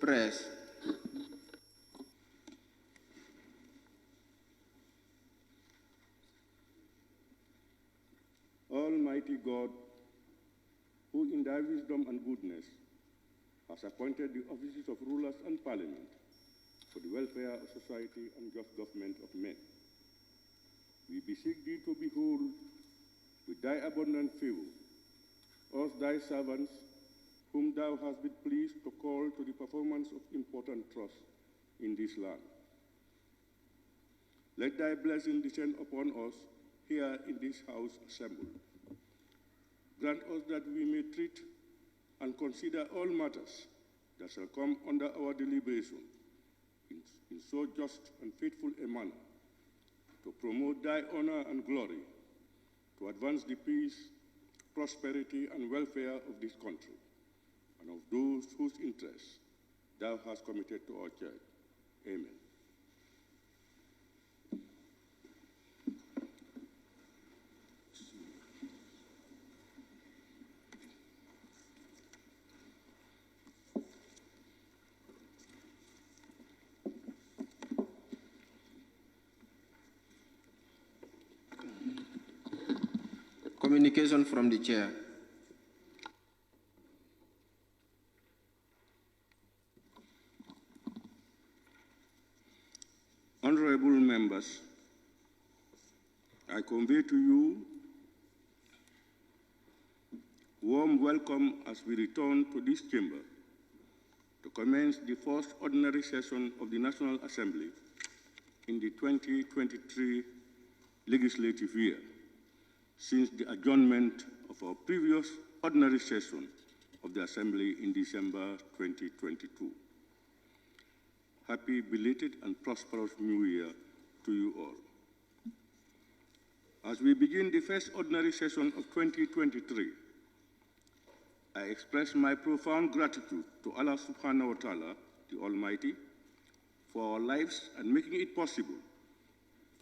Press. Almighty God, who in thy wisdom and goodness has appointed the offices of rulers and parliament for the welfare of society and just government of men, we beseech thee to behold with thy abundant favor us thy servants, whom thou hast been pleased to call to the performance of important trusts in this land. Let thy blessing descend upon us here in this house assembled. Grant us that we may treat and consider all matters that shall come under our deliberation in so just and faithful a manner, to promote thy honor and glory, to advance the peace, prosperity, and welfare of this country, and of those whose interests thou hast committed to our church. Amen. Communication from the chair. Honorable members, I convey to you warm welcome as we return to this chamber to commence the first ordinary session of the National Assembly in the 2023 legislative year, since the adjournment of our previous ordinary session of the Assembly in December 2022. Happy belated and prosperous New Year to you all. As we begin the first ordinary session of 2023, I express my profound gratitude to Allah subhanahu wa ta'ala, the Almighty, for our lives and making it possible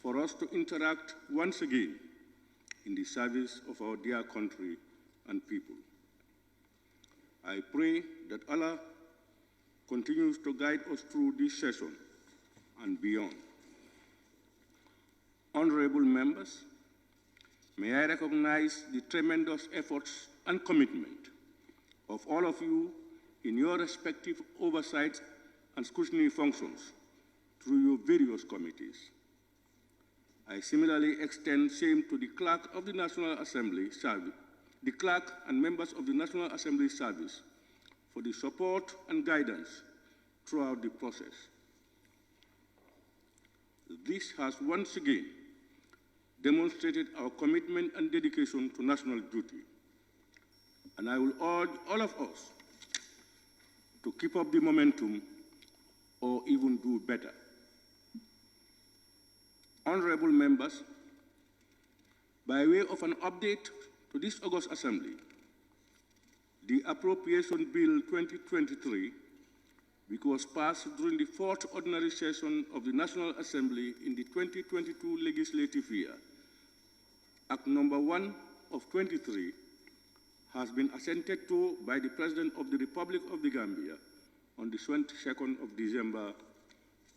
for us to interact once again in the service of our dear country and people. I pray that Allah continues to guide us through this session and beyond. Honorable members, may I recognize the tremendous efforts and commitment of all of you in your respective oversight and scrutiny functions through your various committees. I similarly extend same to the Clerk of the National Assembly Service, the Clerk and members of the National Assembly Service for the support and guidance throughout the process. This has once again demonstrated our commitment and dedication to national duty, and I will urge all of us to keep up the momentum or even do better. Honorable members, by way of an update to this August Assembly, the Appropriation Bill 2023, which was passed during the fourth ordinary session of the National Assembly in the 2022 legislative year, Act Number 1 of 23, has been assented to by the President of the Republic of the Gambia on the 22nd of December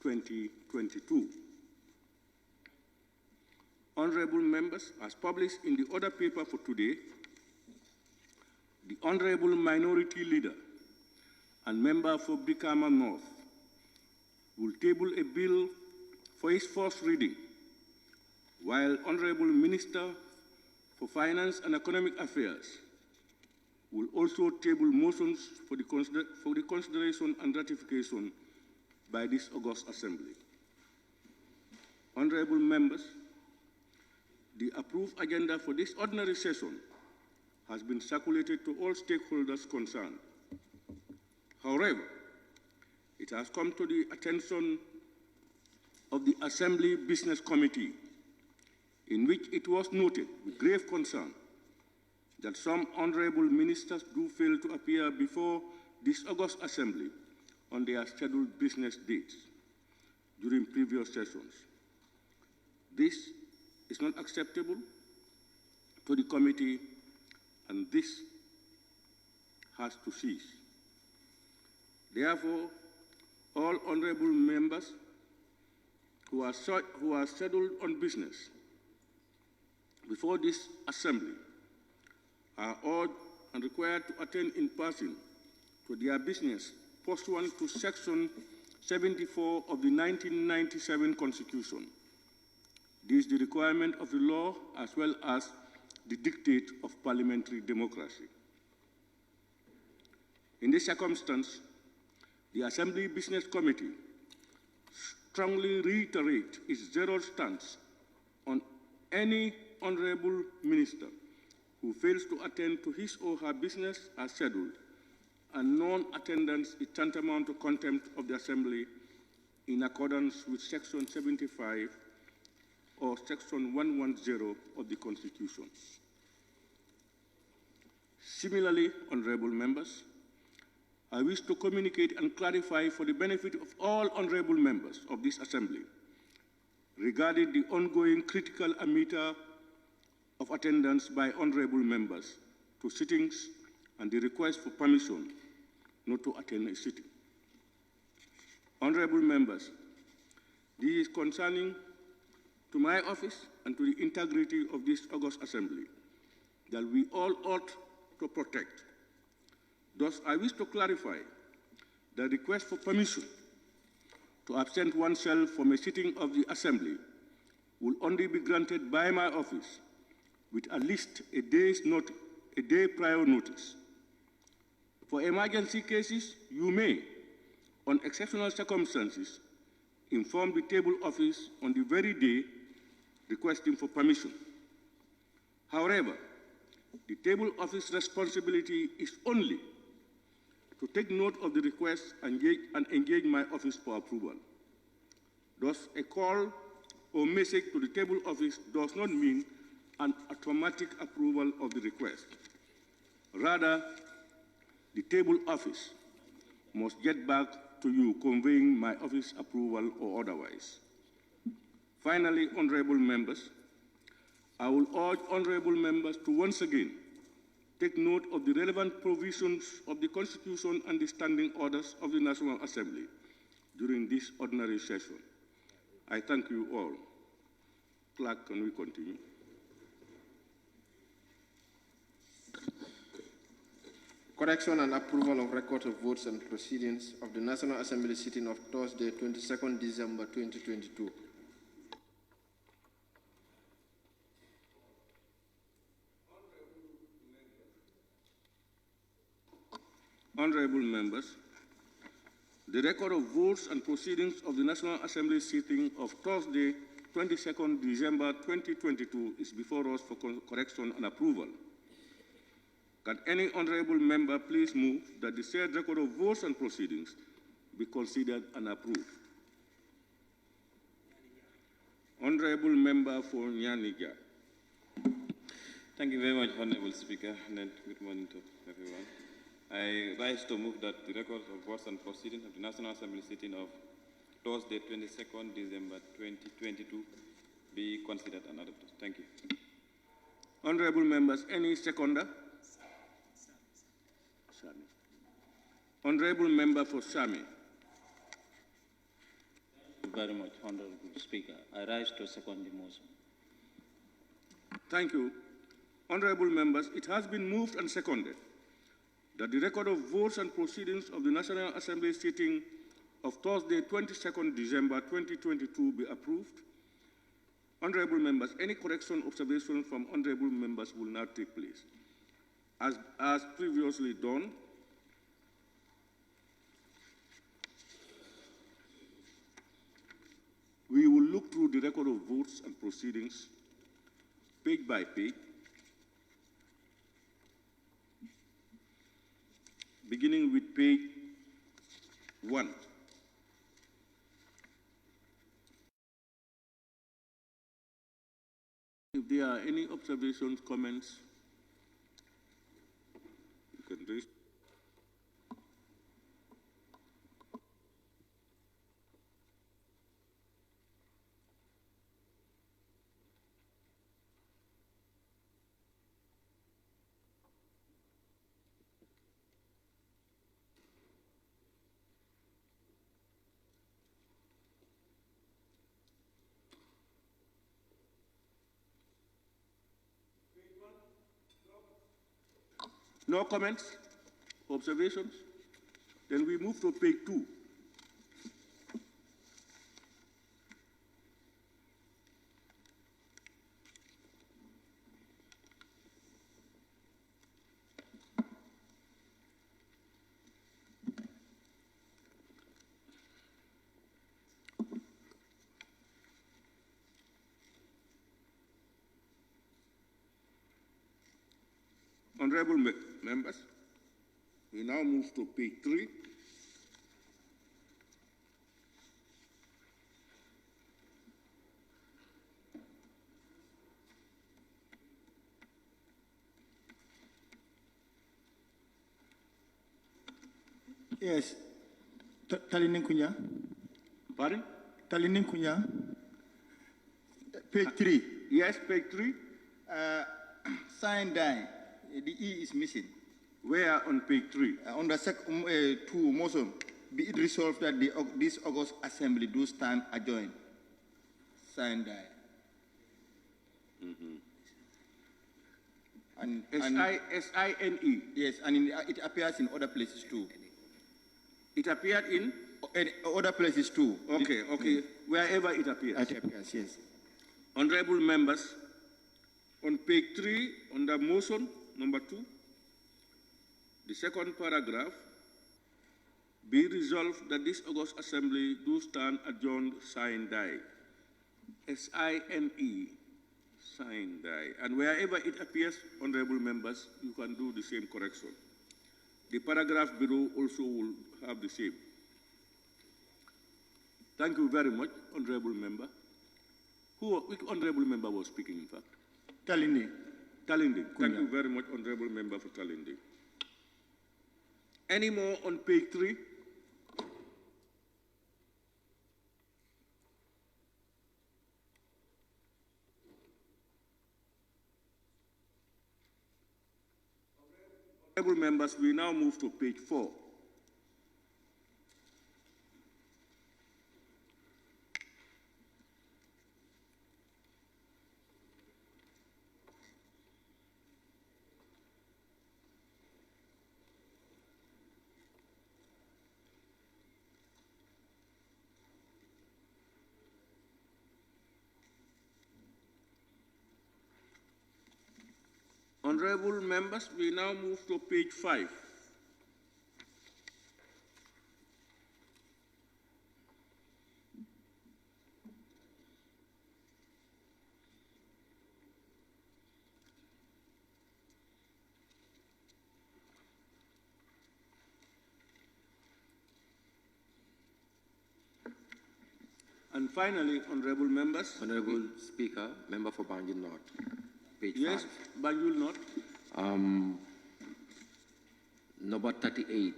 2022. Honorable members, as published in the order paper for today, the Honorable Minority Leader and Member for Brikama North will table a bill for its first reading, while Honorable Minister for Finance and Economic Affairs will also table motions for the consideration and ratification by this August Assembly. Honorable members, the approved agenda for this ordinary session has been circulated to all stakeholders concerned. However, it has come to the attention of the Assembly Business Committee, in which it was noted with grave concern that some honorable ministers do fail to appear before this August Assembly on their scheduled business dates during previous sessions. This is not acceptable to the committee, and this has to cease. Therefore, all honorable members who are scheduled on business before this assembly are urged and required to attend in person to their business pursuant to Section 74 of the 1997 Constitution. This is the requirement of the law as well as the dictate of parliamentary democracy. In this circumstance, the Assembly Business Committee strongly reiterates its zero stance on any honorable minister who fails to attend to his or her business as scheduled, and non-attendance is tantamount to contempt of the Assembly in accordance with Section 75 or Section 110 of the Constitution. Similarly, honorable members, I wish to communicate and clarify for the benefit of all honorable members of this Assembly regarding the ongoing critical ammeter of attendance by honorable members to sittings and the request for permission not to attend a sitting. Honorable members, this is concerning to my office and to the integrity of this august Assembly that we all ought to protect. Thus, I wish to clarify the request for permission to absent oneself from a sitting of the Assembly will only be granted by my office with at least a day prior notice. For emergency cases, you may, on exceptional circumstances, inform the table office on the very day requesting for permission. However, the table office responsibility is only to take note of the request and engage my office for approval. Thus, a call or message to the table office does not mean an automatic approval of the request. Rather, the table office must get back to you conveying my office approval or otherwise. Finally, honorable members, I will urge honorable members to once again take note of the relevant provisions of the Constitution and the standing orders of the National Assembly during this ordinary session. I thank you all. Clerk, can we continue? Correction and approval of record of votes and proceedings of the National Assembly sitting of Thursday, 22nd December 2022. Honorable members, the record of votes and proceedings of the National Assembly sitting of Thursday, 22nd December 2022 is before us for correction and approval. Can any honorable member please move that the said record of votes and proceedings be considered and approved? Honorable member for Nyanija. Thank you very much, Honorable Speaker, and good morning to everyone. I rise to move that the records of votes and proceedings of the National Assembly sitting of Thursday, 22nd December 2022 be considered and adopted. Thank you. Honorable members, any seconder? Sami. Honorable member for Sami. Thank you very much, Honorable Speaker. I rise to second the motion. Thank you. Honorable members, it has been moved and seconded that the record of votes and proceedings of the National Assembly sitting of Thursday, 22nd December 2022 be approved. Honorable members, any correction observation from honorable members will now take place. As previously done, we will look through the record of votes and proceedings page by page, beginning with page 1. If there are any observations, comments, you can raise. No comments, observations? Then we move to page 2. Honorable members, we now move to page 3. Yes. Talinin Kunya. Pardon? Talinin Kunya. Page 3. Yes, page 3. Sign die. The E is missing. Where on page 3? On the second 2 motion, be it resolved that this August Assembly do stand adjourned. Sign die. S-I-N-E. Yes, and it appears in other places too. It appeared in? Other places too. Okay, okay. Wherever it appears. It appears, yes. Honorable members, on page 3, on the motion number 2, the second paragraph, be resolved that this August Assembly do stand adjourned, sign die. S-I-N-E, sign die. And wherever it appears, honorable members, you can do the same correction. The paragraph below also will have the same. Thank you very much, honorable member. Which honorable member was speaking, in fact? Talindi. Talindi. Thank you very much, honorable member, for Talindi. Any more on page 3? Honorable members, we now move to page 4. Honorable members, we now move to page 5. And finally, honorable members. Honorable Speaker, member for Banjul North, page 5. Yes, Banjul North. Number 38,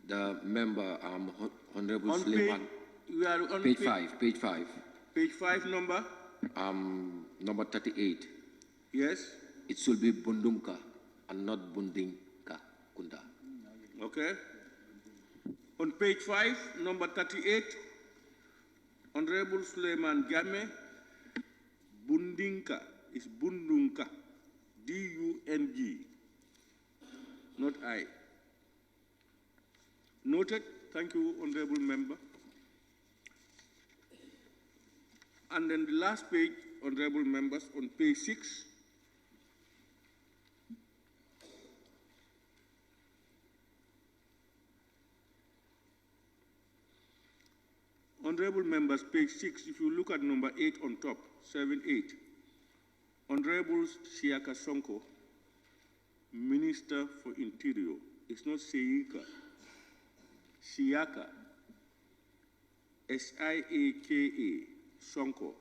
the member, Honorable On Suleiman. we are on page 5, page 5. Page 5 number? Number 38. Yes. It should be Bundunka and not Bundinka Kunda. Okay. On page 5, number 38, Honorable Suleiman Game, Bundinka is Bundunka, D-U-N-G, not I. Noted. Thank you, honorable member. And then the last page, honorable members, on page 6. Honorable members, page 6, if you look at number 8 on top, 7, 8. Honorable Siaka Sonko, Minister for Interior. It's not Seika. Siaka. S-I-A-K-A. Sonko.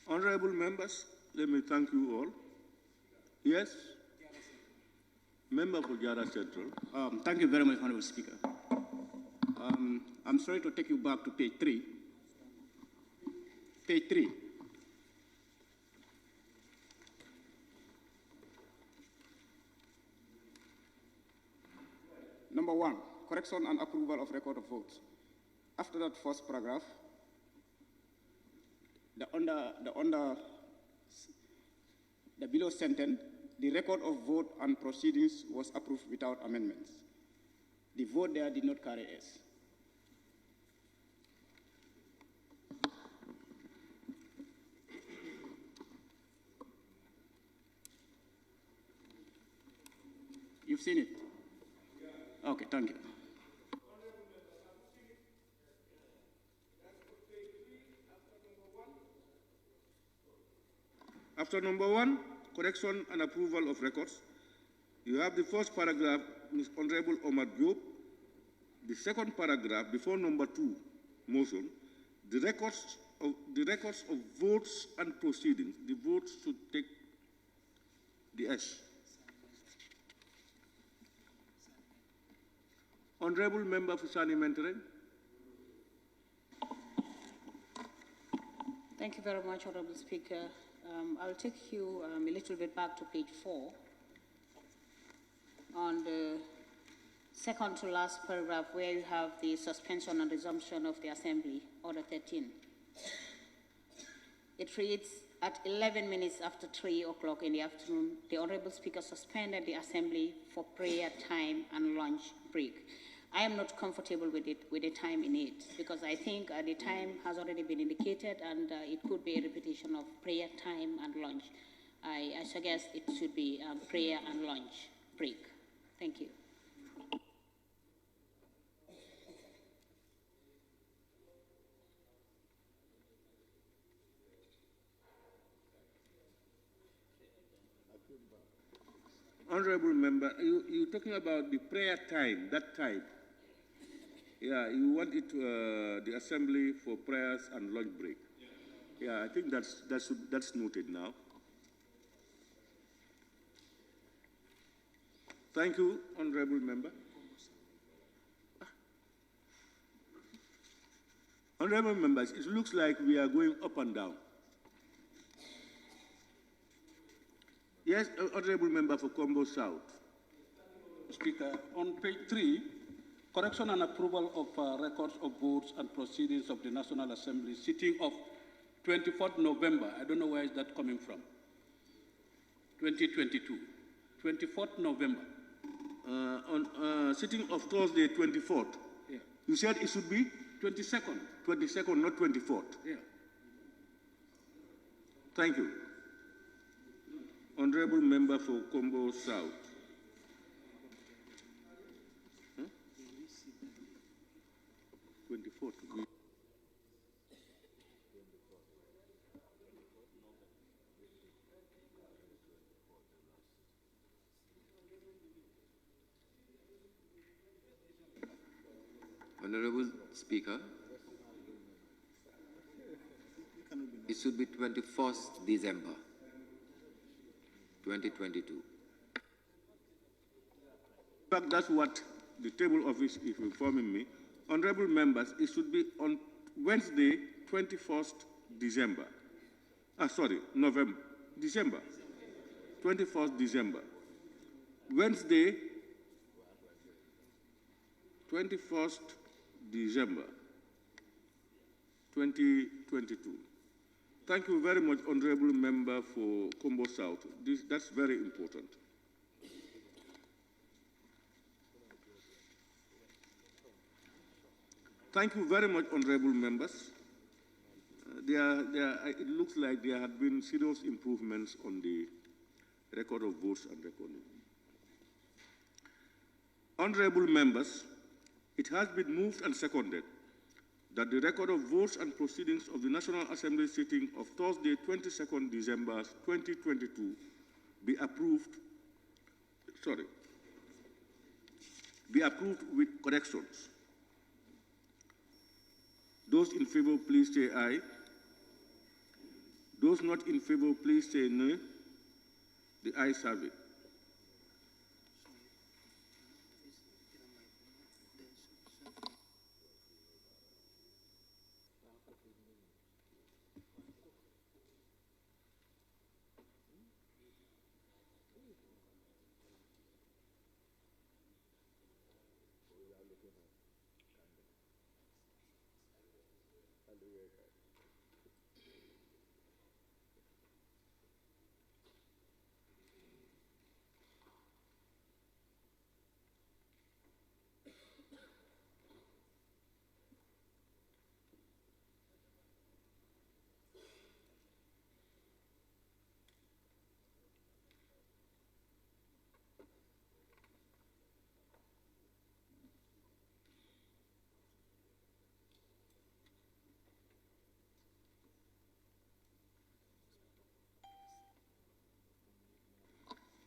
Honorable members, let me thank you all. Yes? Member for Jara Central. Thank you very much, Honorable Speaker. I'm sorry to take you back to page 3. Page 3. Number 1, correction and approval of record of votes. After that first paragraph, the below sentence, the record of vote and proceedings was approved without amendments. The vote there did not carry S. You've seen it? Okay, thank you. After number 1, correction and approval of records, you have the first paragraph, Ms. Honorable Omar Diop. The second paragraph, before number 2, motion, the records of votes and proceedings. The votes should take the S. Honorable Member Fusani Mentere. Thank you very much, Honorable Speaker. I'll take you a little bit back to page 4. On the second to last paragraph where you have the suspension and resumption of the Assembly, Order 13. It reads, at 11 minutes after 3 o'clock in the afternoon, the Honorable Speaker suspended the Assembly for prayer time and lunch break. I am not comfortable with the time in it because I think the time has already been indicated and it could be a repetition of prayer time and lunch. I suggest it should be prayer and lunch break. Thank you. Honorable Member, you're talking about the prayer time, that time. Yeah, you want it the assembly for prayers and lunch break. Yeah, I think that's noted now. Thank you, Honorable Member. Honorable Members, it looks like we are going up and down. Yes, Honorable Member for Combo South. Speaker, on page 3, correction and approval of records of votes and proceedings of the National Assembly sitting of 24th November. I don't know where is that coming from. 2022. 24th November. On sitting of Thursday, 24th. Yeah. You said it should be? 22nd. 22nd, not 24th. Yeah. Thank you. Honorable Member for Combo South. Huh? 24th. Honorable Speaker, it should be 21st December 2022. In fact, that's what the table office is informing me. Honorable members, it should be on Wednesday, 21st December. November. December. 21st December. Wednesday, 21st December 2022. Thank you very much, Honorable Member for Combo South. That's very important. Thank you very much, Honorable Members. It looks like there have been serious improvements on the record of votes and recording. Honorable Members, it has been moved and seconded that the record of votes and proceedings of the National Assembly sitting of Thursday, 22nd December 2022 be approved with corrections. Those in favor, please say aye. Those not in favor, please say no. The ayes have it.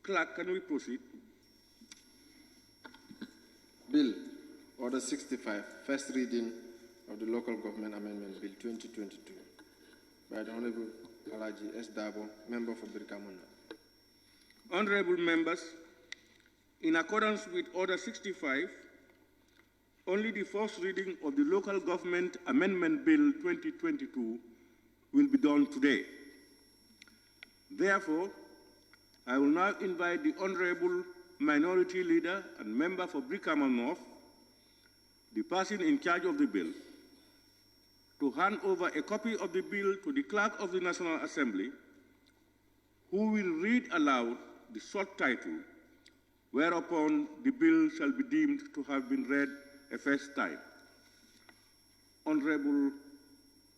Clerk, can we proceed? Bill, Order 65, first reading of the Local Government Amendment Bill 2022 by the Honorable Alaji S. Dabo, Member for Birkamona. Honorable members, in accordance with Order 65, only the first reading of the Local Government Amendment Bill 2022 will be done today. Therefore, I will now invite the Honorable Minority Leader and Member for Brikama North, the person in charge of the bill, to hand over a copy of the bill to the Clerk of the National Assembly, who will read aloud the short title, whereupon the bill shall be deemed to have been read a first time. Honorable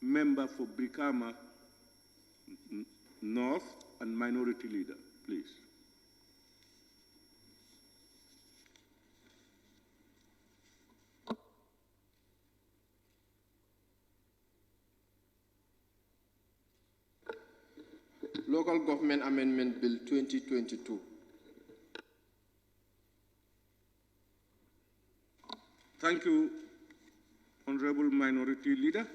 Member for Brikama North and Minority Leader, please. Local Government Amendment Bill 2022. Thank you, Honorable Minority Leader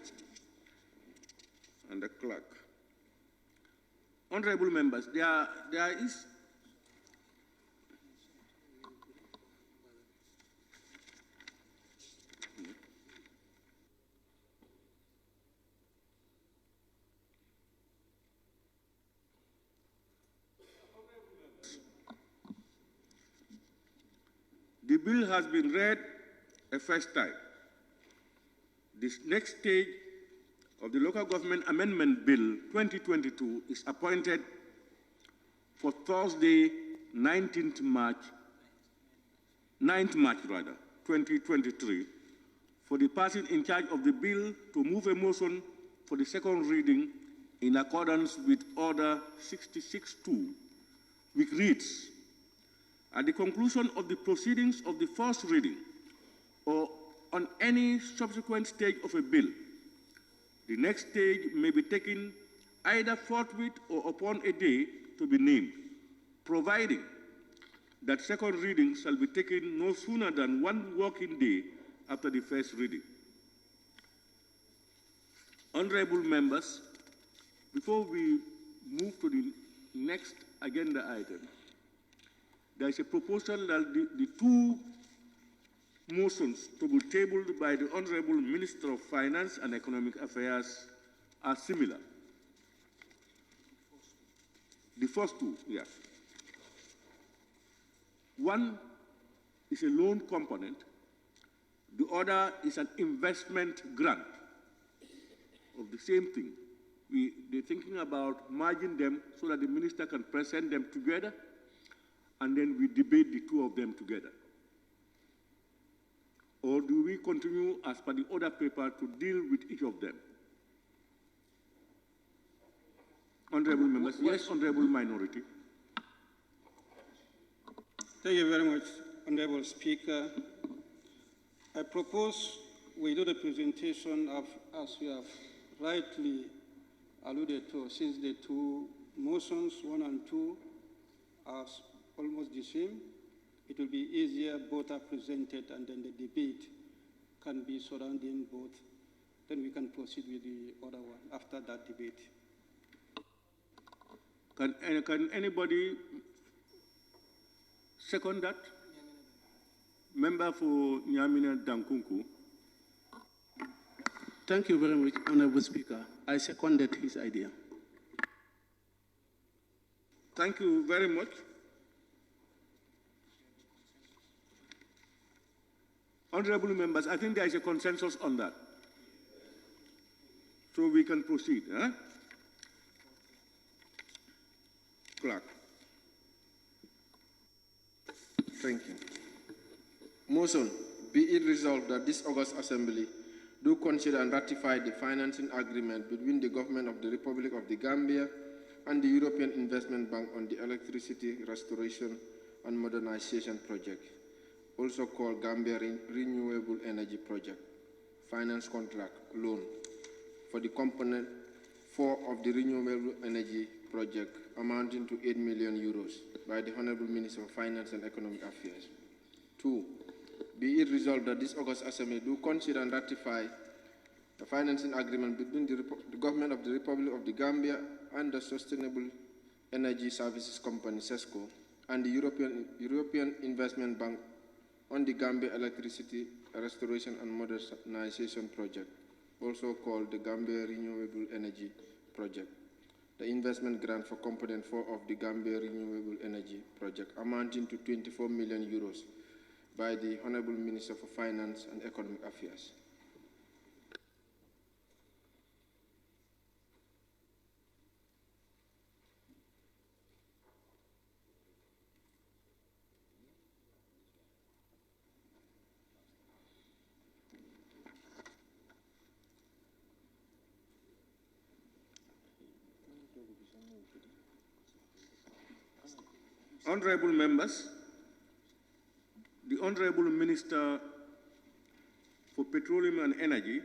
and the Clerk. Honorable members, there is the bill has been read a first time. This next stage of the Local Government Amendment Bill 2022 is appointed for Thursday, 9th March 2023, for the person in charge of the bill to move a motion for the second reading in accordance with Order 66-2, which reads, at the conclusion of the proceedings of the first reading, or on any subsequent stage of a bill, the next stage may be taken either forthwith or upon a day to be named, providing that second reading shall be taken no sooner than 1 working day after the first reading. Honorable members, before we move to the next agenda item, there is a proposal that the two motions to be tabled by the Honorable Minister of Finance and Economic Affairs are similar. The first two, yes. One is a loan component. The other is an investment grant of the same thing. They're thinking about merging them so that the minister can present them together, and then we debate the two of them together. Or do we continue as per the other paper to deal with each of them? Honorable members, yes, Honorable Minority. Thank you very much, Honorable Speaker. I propose we do the presentation of, as we have rightly alluded to, since the two motions, 1 and 2, are almost the same. It will be easier, both are presented, and then the debate can be surrounding both. Then we can proceed with the other one after that debate. Can anybody second that? Member for Nyamina Dankunku. Thank you very much, Honorable Speaker. I seconded his idea. Thank you very much. Honorable members, I think there is a consensus on that. So we can proceed. Eh? Clerk. Thank you. Motion, be it resolved that this August Assembly do consider and ratify the financing agreement between the Government of the Republic of the Gambia and the European Investment Bank on the Electricity Restoration and Modernization Project, also called Gambia Renewable Energy Project, finance contract loan for the component 4 of the Renewable Energy project amounting to 8 million euros by the Honorable Minister of Finance and Economic Affairs. 2, be it resolved that this August Assembly do consider and ratify the financing agreement between the Government of the Republic of the Gambia and the Sustainable Energy Services Company, SESCO, and the European Investment Bank on the Gambia Electricity Restoration and Modernization Project, also called the Gambia Renewable Energy Project, the investment grant for Component 4 of the Gambia Renewable Energy Project, amounting to 24 million euros by the Honorable Minister for Finance and Economic Affairs. Honorable members, the Honorable Minister for Petroleum and Energy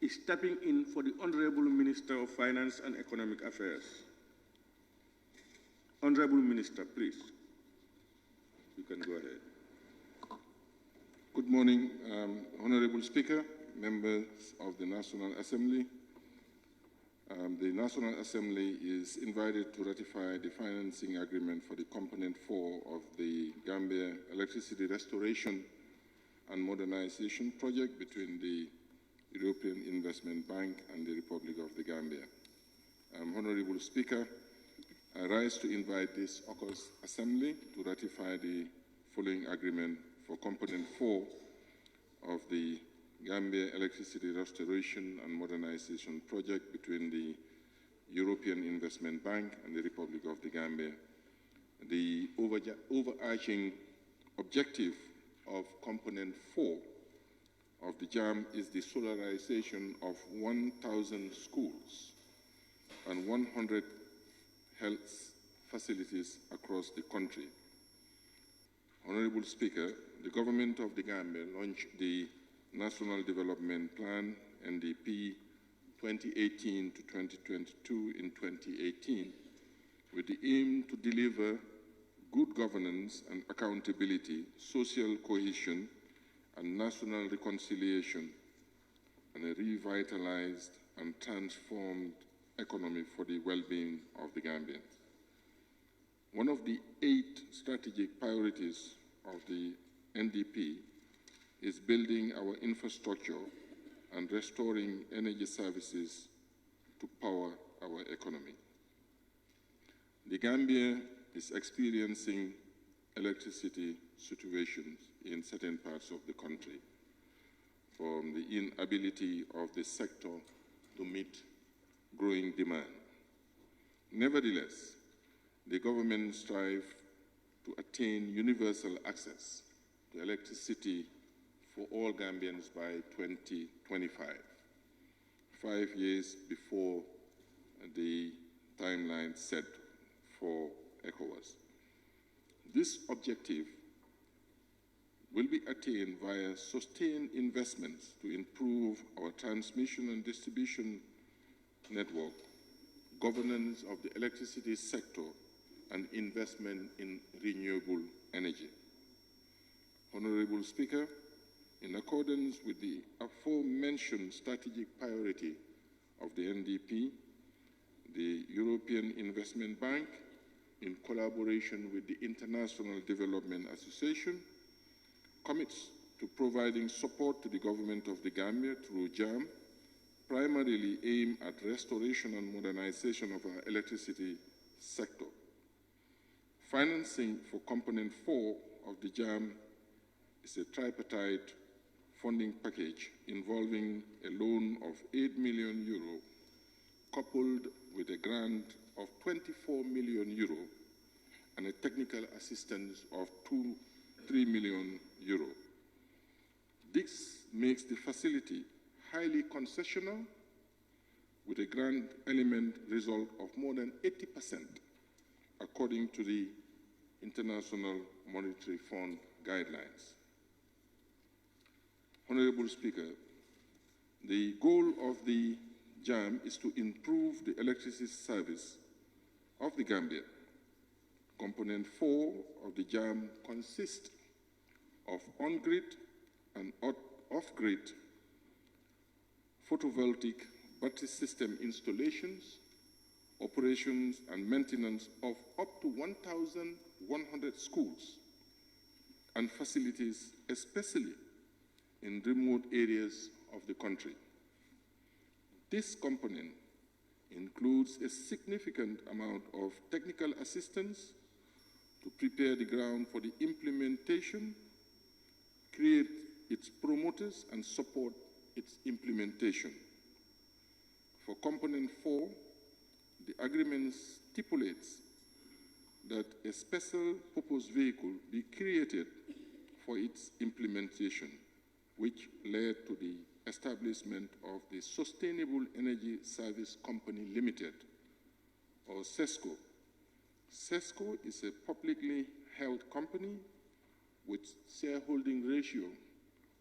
is stepping in for the Honorable Minister of Finance and Economic Affairs. Honorable Minister, please, you can go ahead. Good morning, Honorable Speaker, members of the National Assembly. The National Assembly is invited to ratify the financing agreement for the Component 4 of the Gambia Electricity Restoration and Modernization Project between the European Investment Bank and the Republic of the Gambia. Honorable Speaker, I rise to invite this August Assembly to ratify the following agreement for Component 4 of the Gambia Electricity Restoration and Modernization Project between the European Investment Bank and the Republic of the Gambia. The overarching objective of Component 4 of the JAM is the solarization of 1,000 schools and 100 health facilities across the country. Honorable Speaker, the Government of the Gambia launched the National Development Plan, NDP, 2018 to 2022 in 2018, with the aim to deliver good governance and accountability, social cohesion, and national reconciliation, and a revitalized and transformed economy for the well-being of the Gambians. One of the 8 strategic priorities of the NDP is building our infrastructure and restoring energy services to power our economy. The Gambia is experiencing electricity situations in certain parts of the country, from the inability of the sector to meet growing demand. Nevertheless, the government strives to attain universal access to electricity for all Gambians by 2025, 5 years before the timeline set for ECOWAS. This objective will be attained via sustained investments to improve our transmission and distribution network, governance of the electricity sector, and investment in renewable energy. Honorable Speaker, in accordance with the aforementioned strategic priority of the NDP, the European Investment Bank, in collaboration with the International Development Association, commits to providing support to the government of the Gambia through JAM, primarily aimed at restoration and modernization of our electricity sector. Financing for Component 4 of the JAM is a tripartite funding package involving a loan of 8 million euro coupled with a grant of 24 million euro and a technical assistance of 3 million euro. This makes the facility highly concessional with a grant element result of more than 80% according to the International Monetary Fund guidelines. Honorable Speaker, the goal of the JAM is to improve the electricity service of the Gambia. Component 4 of the JAM consists of on-grid and off-grid photovoltaic battery system installations, operations, and maintenance of up to 1,100 schools and facilities, especially in remote areas of the country. This component includes a significant amount of technical assistance to prepare the ground for the implementation, create its promoters, and support its implementation. For Component 4, the agreement stipulates that a special purpose vehicle be created for its implementation, which led to the establishment of the Sustainable Energy Service Company Limited, or SESCO. SESCO is a publicly held company with shareholding ratio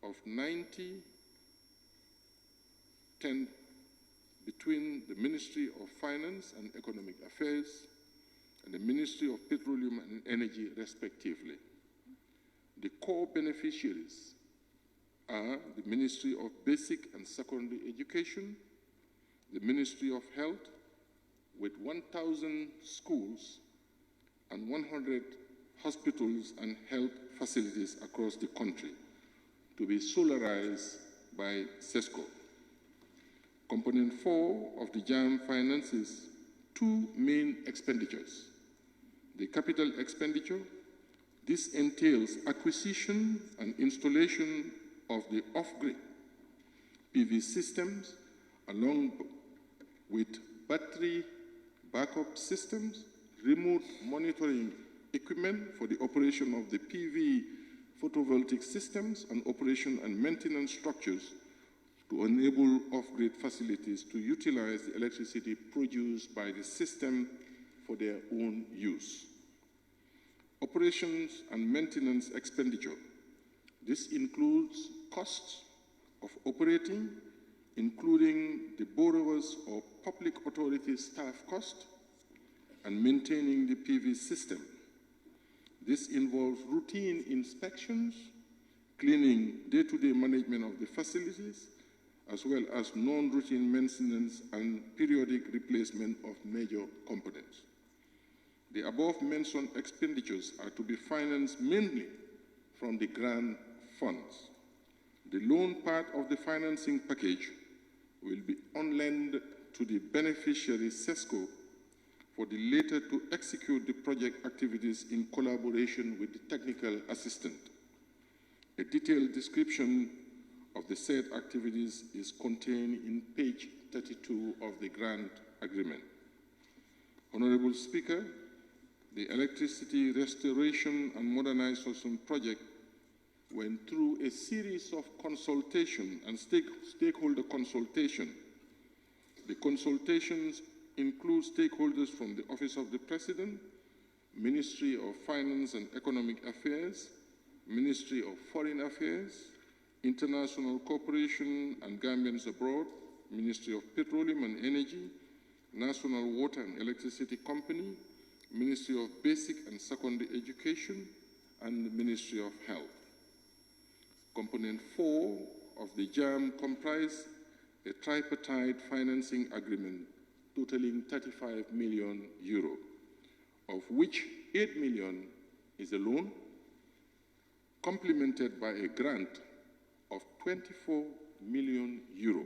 of 90-10 between the Ministry of Finance and Economic Affairs and the Ministry of Petroleum and Energy, respectively. The core beneficiaries are the Ministry of Basic and Secondary Education, the Ministry of Health, with 1,000 schools and 100 hospitals and health facilities across the country to be solarized by SESCO. Component 4 of the JAM finances two main expenditures. The capital expenditure, this entails acquisition and installation of the off-grid PV systems along with battery backup systems, remote monitoring equipment for the operation of the PV photovoltaic systems, and operation and maintenance structures to enable off-grid facilities to utilize the electricity produced by the system for their own use. Operations and maintenance expenditure. This includes costs of operating, including the borrower's or public authority staff cost, and maintaining the PV system. This involves routine inspections, cleaning, day-to-day management of the facilities, as well as non-routine maintenance and periodic replacement of major components. The above-mentioned expenditures are to be financed mainly from the grant funds. The loan part of the financing package will be on lend to the beneficiary SESCO for the latter to execute the project activities in collaboration with the technical assistant. A detailed description of the said activities is contained in page 32 of the grant agreement. Honorable Speaker, the Electricity Restoration and Modernization Project went through a series of consultation and stakeholder consultation. The consultations include stakeholders from the Office of the President, Ministry of Finance and Economic Affairs, Ministry of Foreign Affairs, International Cooperation and Gambians Abroad, Ministry of Petroleum and Energy, National Water and Electricity Company, Ministry of Basic and Secondary Education, and the Ministry of Health. Component 4 of the JAM comprised a tripartite financing agreement totaling 35 million euro, of which 8 million is a loan, complemented by a grant of 24 million euro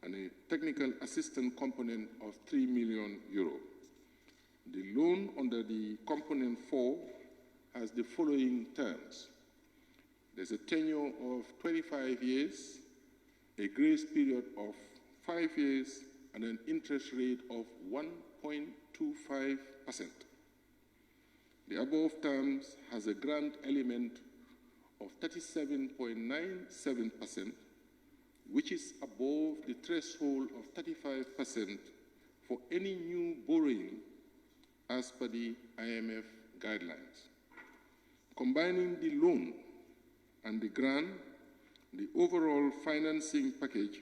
and a technical assistance component of 3 million euro. The loan under the component 4 has the following terms. There's a tenure of 25 years, a grace period of 5 years, and an interest rate of 1.25%. The above terms has a grant element of 37.97%, which is above the threshold of 35% for any new borrowing as per the IMF guidelines. Combining the loan and the grant, the overall financing package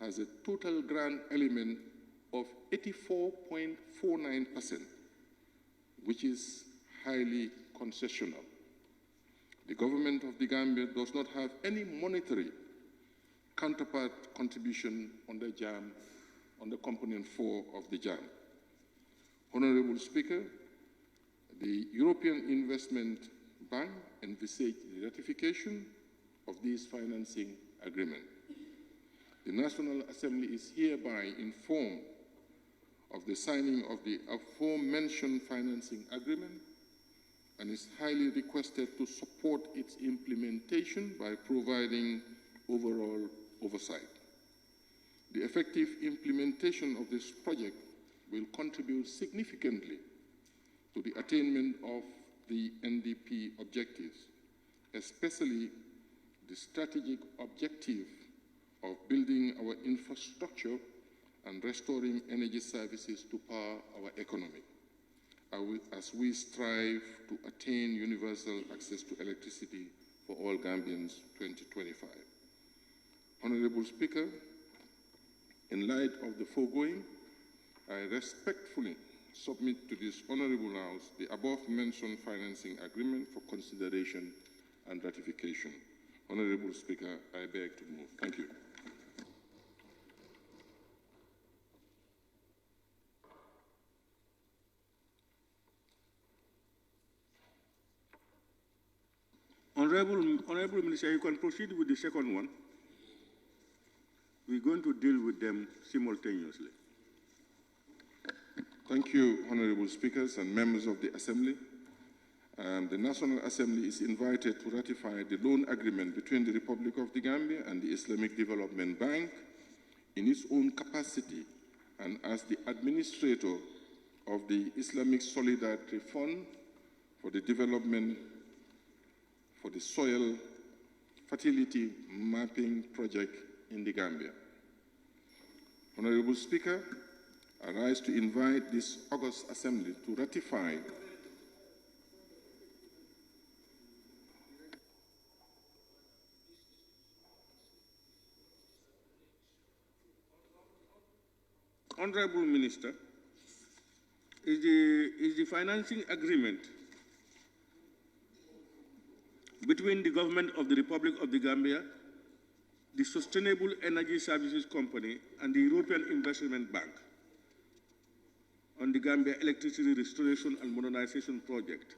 has a total grant element of 84.49%, which is highly concessional. The government of the Gambia does not have any monetary counterpart contribution on the JAM, on the component 4 of the JAM. Honorable Speaker, the European Investment Bank envisaged the ratification of this financing agreement. The National Assembly is hereby informed of the signing of the aforementioned financing agreement and is highly requested to support its implementation by providing overall oversight. The effective implementation of this project will contribute significantly to the attainment of the NDP objectives, especially the strategic objective of building our infrastructure and restoring energy services to power our economy, as we strive to attain universal access to electricity for all Gambians 2025. Honorable Speaker, in light of the foregoing, I respectfully submit to this Honorable House the above-mentioned financing agreement for consideration and ratification. Honorable Speaker, I beg to move. Thank you. Honorable Minister, you can proceed with the second one. We're going to deal with them simultaneously. Thank you, Honorable Speakers and members of the Assembly. The National Assembly is invited to ratify the loan agreement between the Republic of the Gambia and the Islamic Development Bank in its own capacity and as the administrator of the Islamic Solidarity Fund for the development for the soil fertility mapping project in the Gambia. Honorable Speaker, I rise to invite this August Assembly to ratify Honorable Minister, is the financing agreement between the government of the Republic of the Gambia, the Sustainable Energy Services Company, and the European Investment Bank on the Gambia Electricity Restoration and Modernization Project,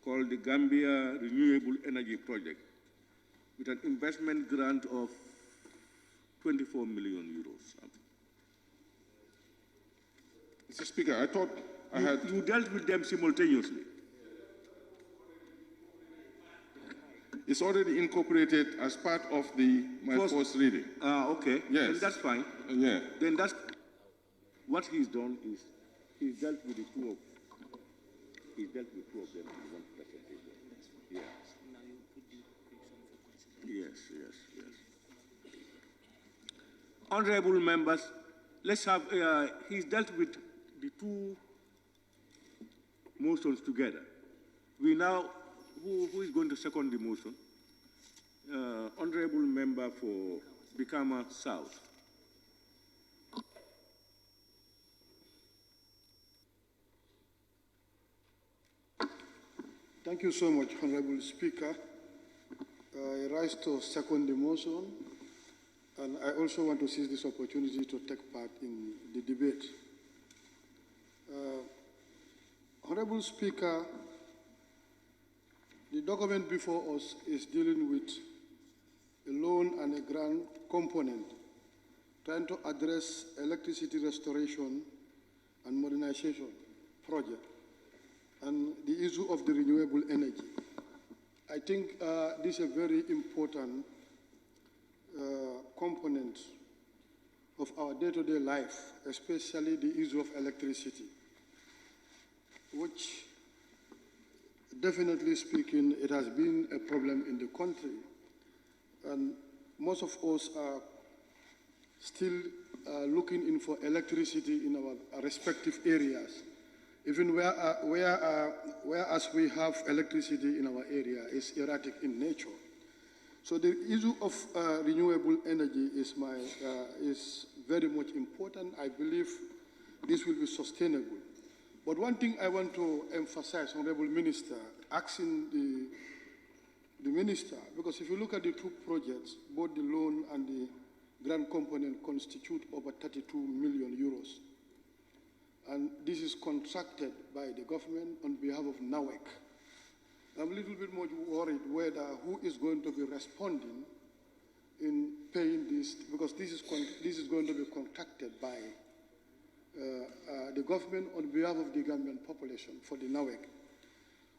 called the Gambia Renewable Energy Project, with an investment grant of 24 million euros. Mr. Speaker, I thought You dealt with them simultaneously. It's already incorporated as part of my first reading. Okay. Yes. Then that's fine. Yeah. Then that's what he's done is he's dealt with the two of them in one presentation. Yeah. Yes. Honorable members, let's have he's dealt with the two motions together. We now who is going to second the motion? Honorable Member for Bikama South. Thank you so much, Honorable Speaker. I rise to second the motion, and I also want to seize this opportunity to take part in the debate. Honorable Speaker, the document before us is dealing with a loan and a grant component, trying to address electricity restoration and modernization project and the issue of the renewable energy. I think this is a very important component of our day-to-day life, especially the issue of electricity, which, definitely speaking, it has been a problem in the country. And most of us are still looking in for electricity in our respective areas. Even whereas we have electricity in our area is erratic in nature. So the issue of renewable energy is very much important. I believe this will be sustainable. But one thing I want to emphasize, Honorable Minister, asking the Minister, because if you look at the two projects, both the loan and the grant component constitute over 32 million euros. And this is contracted by the government on behalf of NAWEC. I'm a little bit more worried whether who is going to be responding in paying this, because this is going to be contracted by the government on behalf of the Gambian population for the NAWEC.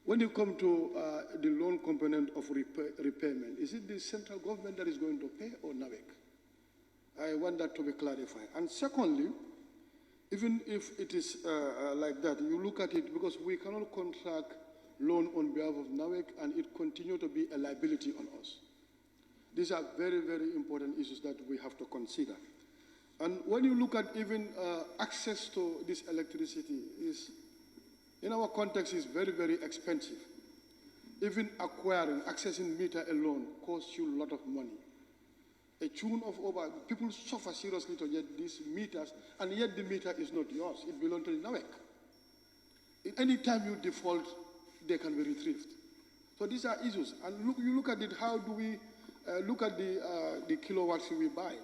When you come to the loan component of repayment, is it the central government that is going to pay or NAWEC? I want that to be clarified. And secondly, even if it is like that, you look at it, because we cannot contract loan on behalf of NAWEC and it continue to be a liability on us. These are very, very important issues that we have to consider. And when you look at even access to this electricity, in our context is very, very expensive. Even accessing meter alone costs you a lot of money. A tune of over, people suffer seriously to get these meters, and yet the meter is not yours. It belongs to the NAWEC. Any time you default, they can be retrieved. So these are issues. And you look at it, how do we look at the kilowatts we buy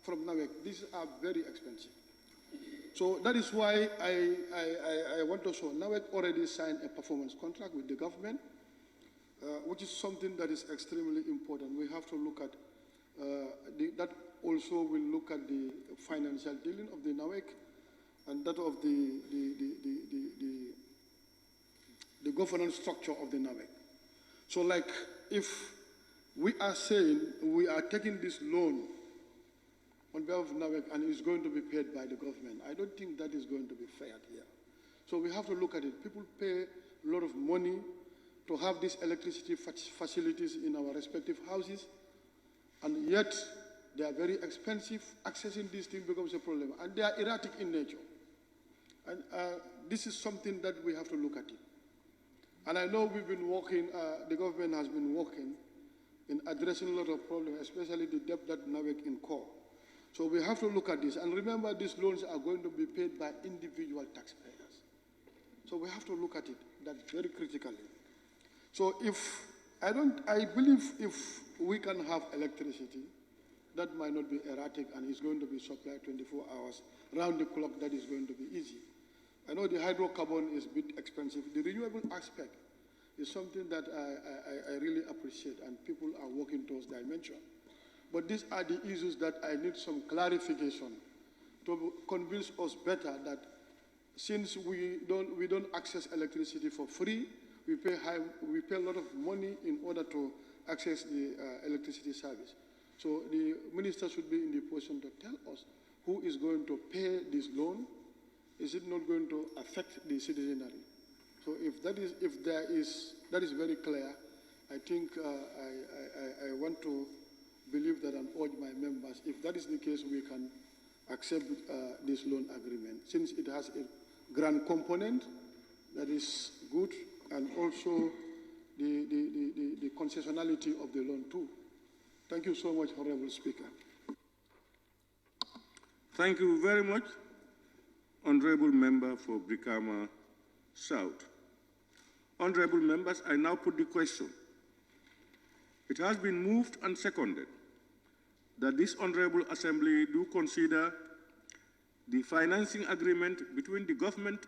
from NAWEC? These are very expensive. So that is why I want to show NAWEC already signed a performance contract with the government, which is something that is extremely important. We have to look at that also will look at the financial dealing of the NAWEC and that of the governance structure of the NAWEC. So like if we are saying we are taking this loan on behalf of NAWEC and it's going to be paid by the government, I don't think that is going to be fair here. So we have to look at it. People pay a lot of money to have these electricity facilities in our respective houses, and yet they are very expensive. Accessing these things becomes a problem, and they are erratic in nature. And this is something that we have to look at it. And I know we've been working, the government has been working in addressing a lot of problems, especially the debt that NAWEC incur. So we have to look at this. And remember, these loans are going to be paid by individual taxpayers. So we have to look at it that very critically. So I believe if we can have electricity, that might not be erratic and it's going to be supplied 24 hours, round the clock, that is going to be easy. I know the hydrocarbon is a bit expensive. The renewable aspect is something that I really appreciate, and people are working towards dimension. But these are the issues that I need some clarification to convince us better that since we don't access electricity for free, we pay a lot of money in order to access the electricity service. So the minister should be in the position to tell us who is going to pay this loan. Is it not going to affect the citizenry? So if that is very clear, I think I want to believe that and urge my members, if that is the case, we can accept this loan agreement, since it has a grant component that is good, and also the concessionality of the loan too. Thank you so much, Honorable Speaker. Thank you very much, Honorable Member for Brikama South. Honorable members, I now put the question. It has been moved and seconded that this Honorable Assembly do consider the financing agreement between the government